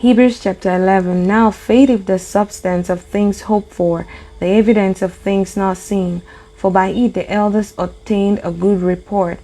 Hebrews chapter 11. Now faith is the substance of things hoped for, the evidence of things not seen. For by it the elders obtained a good report.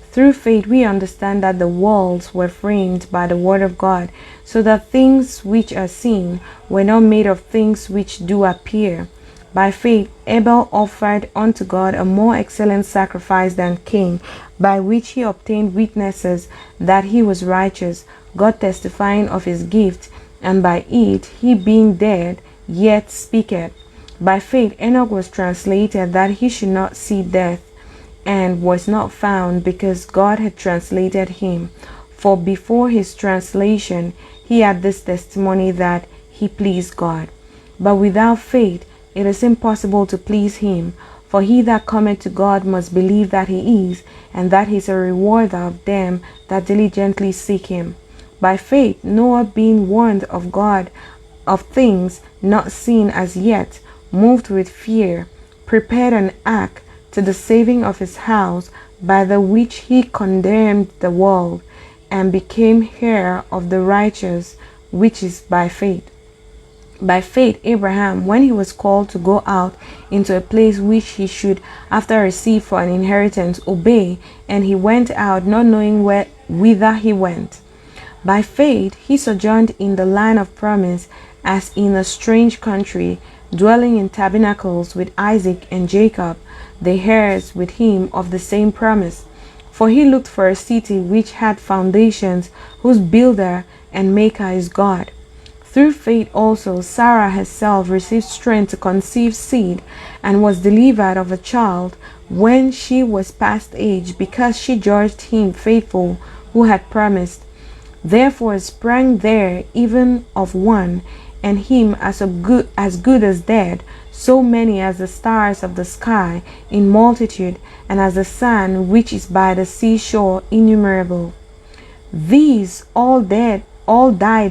Through faith we understand that the worlds were framed by the word of God, so that things which are seen were not made of things which do appear. By faith Abel offered unto God a more excellent sacrifice than Cain, by which he obtained witnesses that he was righteous, God testifying of his gift, and by it he being dead yet speaketh. By faith Enoch was translated that he should not see death, and was not found, because God had translated him. For before his translation he had this testimony, that he pleased God. But without faith it is impossible to please him. For he that cometh to God must believe that he is, and that he is a rewarder of them that diligently seek him. By faith Noah, being warned of God of things not seen as yet, moved with fear, prepared an ark to the saving of his house, by the which he condemned the world, and became heir of the righteous which is by faith. By faith Abraham, when he was called to go out into a place which he should after receive for an inheritance, obey, and he went out, not knowing whither he went. By faith he sojourned in the land of promise, as in a strange country, dwelling in tabernacles with Isaac and Jacob, the heirs with him of the same promise. For he looked for a city which had foundations, whose builder and maker is God. Through faith also Sarah herself received strength to conceive seed, and was delivered of a child when she was past age, because she judged him faithful who had promised. Therefore sprang there even of one, and him as good as dead, so many as the stars of the sky in multitude, and as the sand which is by the seashore innumerable. These all died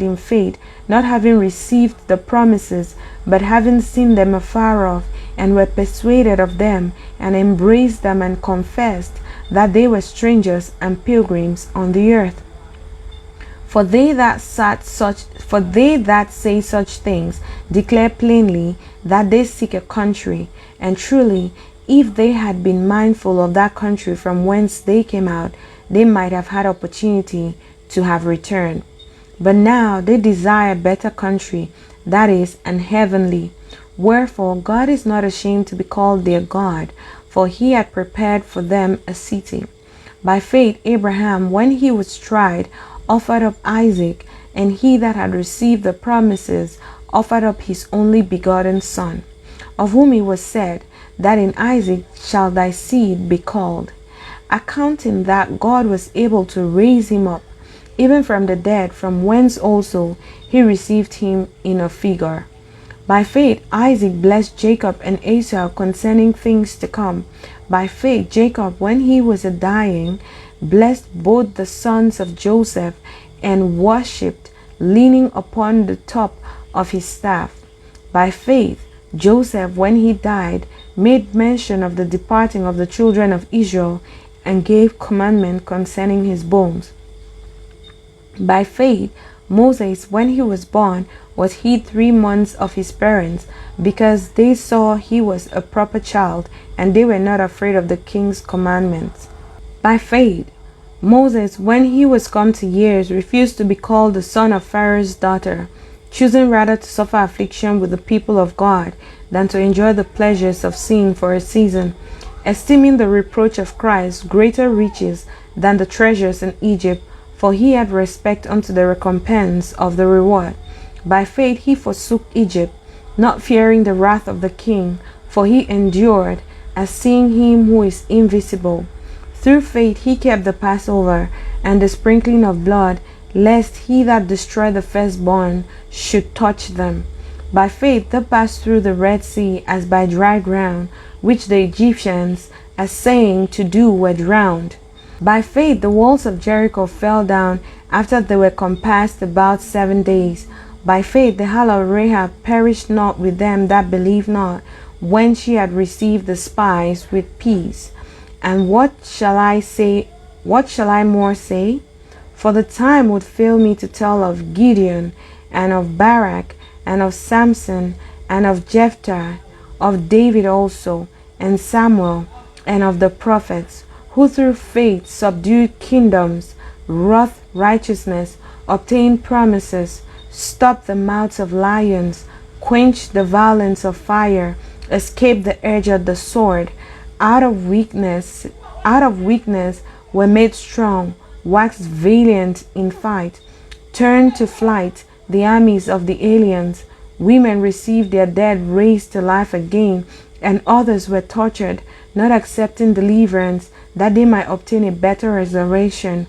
in faith, not having received the promises, but having seen them afar off, and were persuaded of them, and embraced them, and confessed that they were strangers and pilgrims on the earth. For they that say such things declare plainly that they seek a country. And truly, if they had been mindful of that country from whence they came out, they might have had opportunity to have returned. But now they desire a better country, that is, an heavenly. Wherefore God is not ashamed to be called their God, for he had prepared for them a city. By faith Abraham, when he was tried, offered up Isaac, and he that had received the promises offered up his only begotten son, of whom it was said, that in Isaac shall thy seed be called, accounting that God was able to raise him up, even from the dead, from whence also he received him in a figure. By faith Isaac blessed Jacob and Esau concerning things to come. By faith Jacob, when he was dying, blessed both the sons of Joseph, and worshipped, leaning upon the top of his staff. By faith Joseph, when he died, made mention of the departing of the children of Israel, and gave commandment concerning his bones. By faith Moses, when he was born, was hid 3 months of his parents, because they saw he was a proper child, and they were not afraid of the king's commandments. By faith Moses, when he was come to years, refused to be called the son of Pharaoh's daughter, choosing rather to suffer affliction with the people of God than to enjoy the pleasures of sin for a season, esteeming the reproach of Christ greater riches than the treasures in Egypt, for he had respect unto the recompense of the reward. By faith he forsook Egypt, not fearing the wrath of the king, for he endured, as seeing him who is invisible. Through faith he kept the Passover and the sprinkling of blood, lest he that destroyed the firstborn should touch them. By faith they passed through the Red Sea as by dry ground, which the Egyptians, as saying to do, were drowned. By faith the walls of Jericho fell down after they were compassed about 7 days. By faith the harlot Rahab perished not with them that believed not, when she had received the spies with peace. And what shall I say? What shall I more say? For the time would fail me to tell of Gideon, and of Barak, and of Samson, and of Jephthah, of David also, and Samuel, and of the prophets, who through faith subdued kingdoms, wrought righteousness, obtained promises, stopped the mouths of lions, quenched the violence of fire, escaped the edge of the sword, out of weakness, were made strong, waxed valiant in fight, turned to flight the armies of the aliens. Women received their dead raised to life again, and others were tortured, not accepting deliverance, that they might obtain a better resurrection.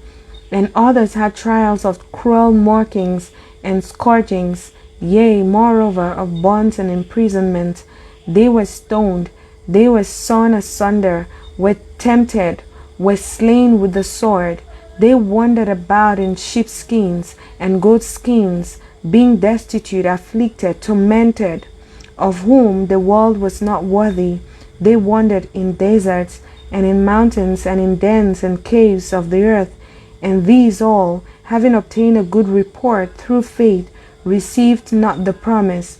And others had trials of cruel mockings and scourgings, yea, moreover, of bonds and imprisonment. They were stoned, they were sawn asunder, were tempted, were slain with the sword. They wandered about in sheepskins and goatskins, being destitute, afflicted, tormented, of whom the world was not worthy. They wandered in deserts and in mountains and in dens and caves of the earth. And these all, having obtained a good report through faith, received not the promise,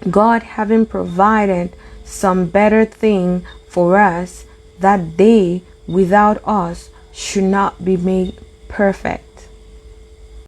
God having provided some better thing for us, that they without us should not be made perfect.